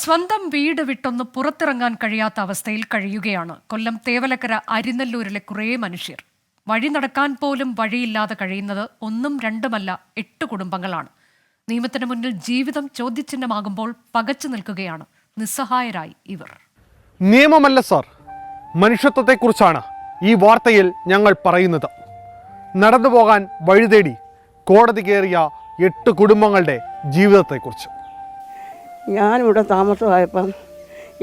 സ്വന്തം വീട് വിട്ടൊന്ന് പുറത്തിറങ്ങാൻ കഴിയാത്ത അവസ്ഥയിൽ കഴിയുകയാണ് കൊല്ലം തേവലക്കര അരിനെല്ലൂരിലെ കുറേ മനുഷ്യർ. വഴി നടക്കാൻ പോലും വഴിയില്ലാതെ കഴിയുന്നത് ഒന്നും രണ്ടുമല്ല 8 കുടുംബങ്ങളാണ്. നിയമത്തിന് മുന്നിൽ ജീവിതം ചോദ്യചിഹ്നമാകുമ്പോൾ പകച്ചു നിൽക്കുകയാണ് നിസ്സഹായരായി ഇവർ. നിയമമല്ല സാർ, മനുഷ്യത്വത്തെക്കുറിച്ചാണ് ഈ വാർത്തയിൽ ഞങ്ങൾ പറയുന്നത്. നടന്നു പോകാൻ വഴി തേടി കോടതി കയറിയ 8 കുടുംബങ്ങളുടെ ജീവിതത്തെക്കുറിച്ച്. ഞാനിവിടെ താമസമായപ്പം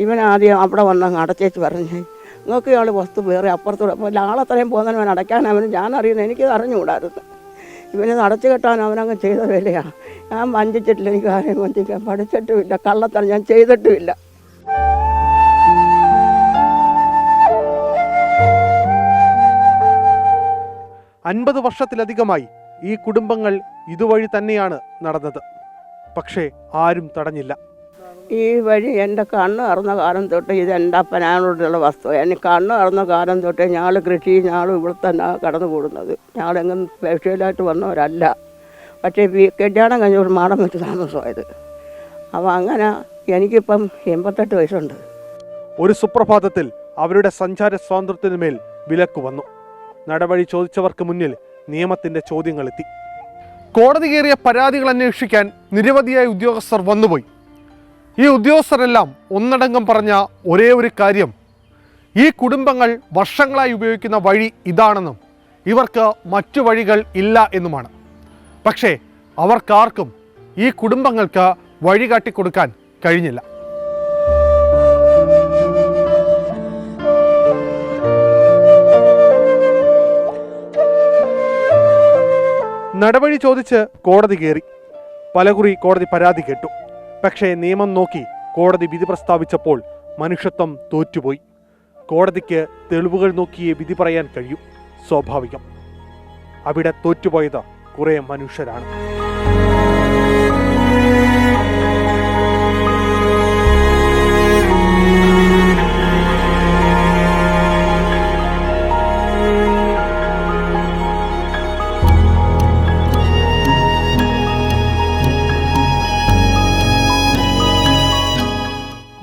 ഇവൻ ആദ്യം അവിടെ വന്നങ്ങ് അടച്ചേച്ച് പറഞ്ഞ് നിങ്ങൾക്ക് ഇയാൾ വസ്തു വേറെ അപ്പുറത്തൂടെ അപ്പോൾ ആളത്രയും പോകുന്നവൻ അടയ്ക്കാൻ അവന് ഞാനറിയുന്നത് എനിക്കത് അറിഞ്ഞുകൂടായിരുന്നു. ഇവനത് അടച്ചു കെട്ടാൻ അവനങ്ങ് ചെയ്ത വേലയാണ്. ഞാൻ വഞ്ചിച്ചിട്ടില്ല, എനിക്ക് ആരെയും വഞ്ചിക്കാൻ പഠിച്ചിട്ടുമില്ല, കള്ളത്തരം ഞാൻ ചെയ്തിട്ടുമില്ല. അൻപത് വർഷത്തിലധികമായി ഈ കുടുംബങ്ങൾ ഇതുവഴി തന്നെയാണ് നടന്നത്. പക്ഷേ ആരും തടഞ്ഞില്ല. ഈ വഴി എൻ്റെ കണ്ണ് തുറന്ന കാലം തൊട്ട് ഇത് എൻ്റെ അപ്പനാനോടുള്ള വസ്തു. എനിക്ക് കണ്ണ് തുറന്ന കാലം തൊട്ട് ഞങ്ങൾ കൃഷി ഞങ്ങൾ ഇവിടെ തന്നെ കടന്നു കൂടുന്നത്. ഞങ്ങളെങ്ങും സ്പെഷ്യലായിട്ട് വന്നവരല്ല. പക്ഷേ കല്യാണം കഴിഞ്ഞ ഒരു മാടം വെച്ച് താമസമായത്. അപ്പോൾ അങ്ങനെ എനിക്കിപ്പം 88 വയസ്സുണ്ട്. ഒരു സുപ്രഭാതത്തിൽ അവരുടെ സഞ്ചാര സ്വാതന്ത്ര്യത്തിനുമേൽ വിലക്ക് വന്നു. നടപടി ചോദിച്ചവർക്ക് മുന്നിൽ നിയമത്തിന്റെ ചോദ്യങ്ങളെത്തി. കോടതി കയറിയ പരാതികൾ അന്വേഷിക്കാൻ നിരവധിയായ ഉദ്യോഗസ്ഥർ വന്നുപോയി. ഈ ഉദ്യോഗസ്ഥരെല്ലാം ഒന്നടങ്കം പറഞ്ഞ ഒരേ ഒരു കാര്യം, ഈ കുടുംബങ്ങൾ വർഷങ്ങളായി ഉപയോഗിക്കുന്ന വഴി ഇതാണെന്നും ഇവർക്ക് മറ്റു വഴികൾ ഇല്ല എന്നുമാണ്. പക്ഷേ അവർക്കാർക്കും ഈ കുടുംബങ്ങൾക്ക് വഴി കാട്ടിക്കൊടുക്കാൻ കഴിഞ്ഞില്ല. നടപടി ചോദിച്ച് കോടതി കയറി. പലകുറി കോടതി പരാതി കേട്ടു. പക്ഷേ നിയമം നോക്കി കോടതി വിധി പ്രസ്താവിച്ചപ്പോൾ മനുഷ്യത്വം തോറ്റുപോയി. കോടതിക്ക് തെളിവുകൾ നോക്കിയേ വിധി പറയാൻ കഴിയും. സ്വാഭാവികം. അവിടെ തോറ്റുപോയത് കുറേ മനുഷ്യരാണ്.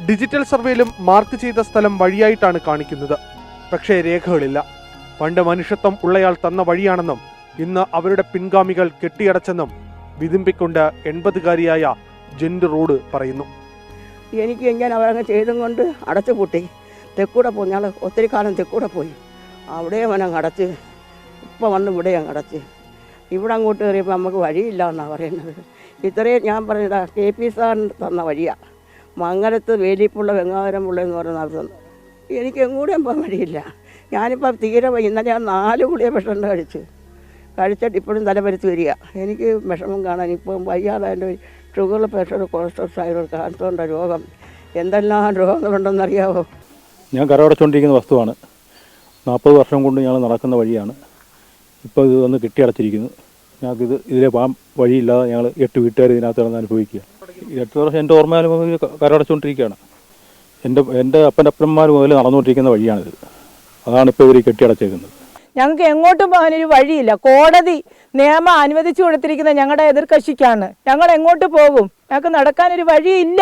ഡിജിറ്റൽ സർവേയിലും മാർക്ക് ചെയ്ത സ്ഥലം വഴിയായിട്ടാണ് കാണിക്കുന്നത്. പക്ഷേ രേഖകളില്ല. പണ്ട് മനുഷ്യത്വം ഉള്ളയാൾ തന്ന വഴിയാണെന്നും ഇന്ന് അവരുടെ പിൻഗാമികൾ കെട്ടിയടച്ചെന്നും വിതുമ്പിക്കൊണ്ട് 80-കാരിയായ ജെൻഡ് റോഡ് പറയുന്നു. എനിക്ക് ഇങ്ങനെ അവരങ്ങ് ചെയ്തും കൊണ്ട് അടച്ചു പൂട്ടി. തെക്കൂടെ പോയി, ഞങ്ങൾ ഒത്തിരി കാലം തെക്കൂടെ പോയി. അവിടെ അവനങ്ങ് അടച്ച്, ഇപ്പം വന്ന് ഇവിടെ അങ്ങ് അടച്ച്. ഇവിടെ അങ്ങോട്ട് കയറിയപ്പോൾ നമുക്ക് വഴിയില്ല എന്നാണ് പറയുന്നത്. ഇത്രയും ഞാൻ പറഞ്ഞത് KP സാറിന് തന്ന വഴിയാണ്. മംഗലത്ത് വേലിപ്പുള്ള വെങ്ങാവരമുള്ള എന്ന് പറയുന്ന അവർ എനിക്ക് എങ്ങോട്ടും പോകാൻ വഴിയില്ല. ഞാനിപ്പം തീരെ ഇന്നലെ ഞാൻ 4 ഗുളിക വിഷമുണ്ട് കഴിച്ചിട്ട് ഇപ്പോഴും തലപരിച്ച് വരിക. എനിക്ക് വിഷമം കാണാൻ ഇപ്പം വയ്യാതെ എൻ്റെ ഷുഗർ, പ്രഷർ, കൊളസ്ട്രോൾ, തൈറോയ്ഡ്, ക്യാൻസറിൻ്റെ രോഗം, എന്തെല്ലാം രോഗങ്ങളുണ്ടെന്നറിയാമോ? ഞാൻ കരമടച്ചുകൊണ്ടിരിക്കുന്ന വസ്തുവാണ്. 40 വർഷം കൊണ്ട് ഞങ്ങൾ നടക്കുന്ന വഴിയാണ്. ഇപ്പോൾ ഇത് വന്ന് കെട്ടിയടച്ചിരിക്കുന്നു. ഞങ്ങൾക്കിത് ഇതിലെ പോകാൻ വഴിയില്ലാതെ ഞങ്ങൾ 8 വീട്ടുകാർ ഇതിനകത്ത് കിടന്ന് അനുഭവിക്കുക. 8 വർഷം എൻ്റെ ഓർമ്മയിൽ കരമടച്ചുകൊണ്ടിരിക്കുകയാണ്. എൻ്റെ അപ്പന്മാർ മുതൽ നടന്നുകൊണ്ടിരിക്കുന്ന വഴിയാണിത്. അതാണ് ഇപ്പോൾ ഇവർ കെട്ടിയടച്ചേക്കുന്നത്. ഞങ്ങൾക്ക് എങ്ങോട്ടും പോകാനൊരു വഴിയില്ല. കോടതി നിയമം അനുവദിച്ചു കൊടുത്തിരിക്കുന്ന ഞങ്ങളുടെ എതിർകക്ഷിക്കാണ്. ഞങ്ങൾ എങ്ങോട്ട് പോകും? ഞങ്ങൾക്ക് നടക്കാനൊരു വഴിയില്ല.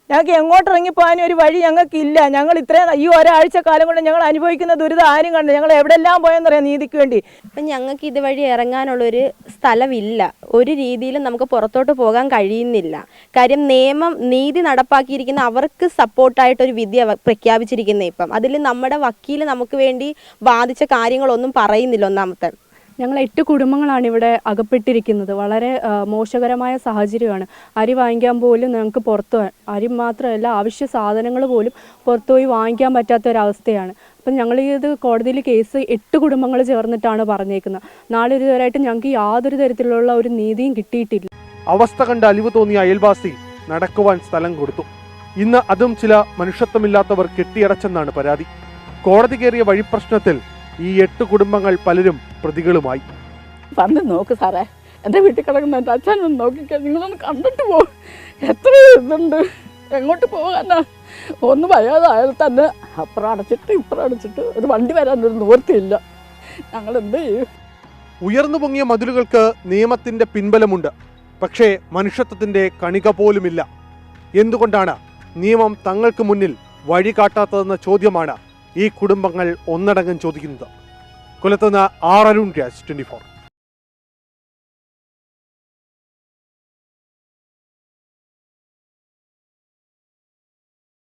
ഞങ്ങൾക്ക് എങ്ങോട്ട് ഇറങ്ങിപ്പോകാനും ഒരു വഴി ഞങ്ങൾക്കില്ല. ഞങ്ങൾ ഇത്രയും ഈ ഒരാഴ്ച കാലം കൊണ്ട് ഞങ്ങൾ അനുഭവിക്കുന്ന ദുരിതം ആരും കണ്ടു. ഞങ്ങൾ എവിടെല്ലാം പോയെന്നറിയാം നീതിക്ക് വേണ്ടി. അപ്പം ഞങ്ങൾക്ക് ഇതുവഴി ഇറങ്ങാനുള്ളൊരു സ്ഥലമില്ല. ഒരു രീതിയിലും നമുക്ക് പുറത്തോട്ട് പോകാൻ കഴിയുന്നില്ല. കാര്യം നീതി നടപ്പാക്കിയിരിക്കുന്ന അവർക്ക് സപ്പോർട്ടായിട്ടൊരു വിധി പ്രഖ്യാപിച്ചിരിക്കുന്നത്. ഇപ്പം അതിൽ നമ്മുടെ വക്കീൽ നമുക്ക് വേണ്ടി ബാധിച്ച കാര്യങ്ങളൊന്നും പറയുന്നില്ല. ഒന്നാമത്തെ ഞങ്ങൾ 8 കുടുംബങ്ങളാണ് ഇവിടെ അകപ്പെട്ടിരിക്കുന്നത്. വളരെ മോശകരമായ സാഹചര്യമാണ്. അരി വാങ്ങിക്കാൻ പോലും ഞങ്ങൾക്ക് പുറത്തു അരി മാത്രമല്ല ആവശ്യ സാധനങ്ങൾ പോലും പുറത്തുപോയി വാങ്ങിക്കാൻ പറ്റാത്തൊരവസ്ഥയാണ്. അപ്പം ഞങ്ങൾ ഇത് കോടതിയിൽ കേസ് 8 കുടുംബങ്ങൾ ചേർന്നിട്ടാണ് പറഞ്ഞേക്കുന്നത്. നാളെ ഇതുവരെയായിട്ട് ഞങ്ങൾക്ക് യാതൊരു തരത്തിലുള്ള ഒരു നീതിയും കിട്ടിയിട്ടില്ല. അവസ്ഥ കണ്ട് അലിവ് തോന്നിയ അയൽവാസി നടക്കുവാൻ സ്ഥലം കൊടുത്തു. ഇന്ന് അതും ചില മനുഷ്യത്വമില്ലാത്തവർ കെട്ടിയടച്ചെന്നാണ് പരാതി. കോടതി കയറിയ വഴി പ്രശ്നത്തിൽ ഈ 8 കുടുംബങ്ങൾ പലരും പ്രതികളുമായി. വന്ന് നോക്ക് സാറേ, എൻ്റെ വീട്ടിൽ കിടക്കുന്ന എൻ്റെ അച്ഛനൊന്ന് നോക്കിക്കാൻ, നിങ്ങളൊന്ന് കണ്ടിട്ട് പോകും. എത്ര ഇതുണ്ട്, എങ്ങോട്ട് പോകാനാ? ഒന്ന് വയ്യാതായാൽ തന്നെ അപ്പുറം അടച്ചിട്ട് ഇപ്പുറം അടച്ചിട്ട് ഒരു വണ്ടി വരാനൊരു നിവൃത്തിയില്ല. ഞങ്ങൾ എന്ത് ചെയ്യും? ഉയർന്നു പൊങ്ങിയ മതിലുകൾക്ക് നിയമത്തിന്റെ പിൻബലമുണ്ട്. പക്ഷേ മനുഷ്യത്വത്തിന്റെ കണിക പോലുമില്ല. എന്തുകൊണ്ടാണ് നിയമം തങ്ങൾക്ക് മുന്നിൽ വഴി കാട്ടാത്തതെന്ന ചോദ്യമാണ് ഈ കുടുംബങ്ങൾ ഒന്നടങ്കം ചോദിക്കുന്നത്. കൊല്ലത്തുനിന്ന് ആർ അരുൺ രാജ്, 24.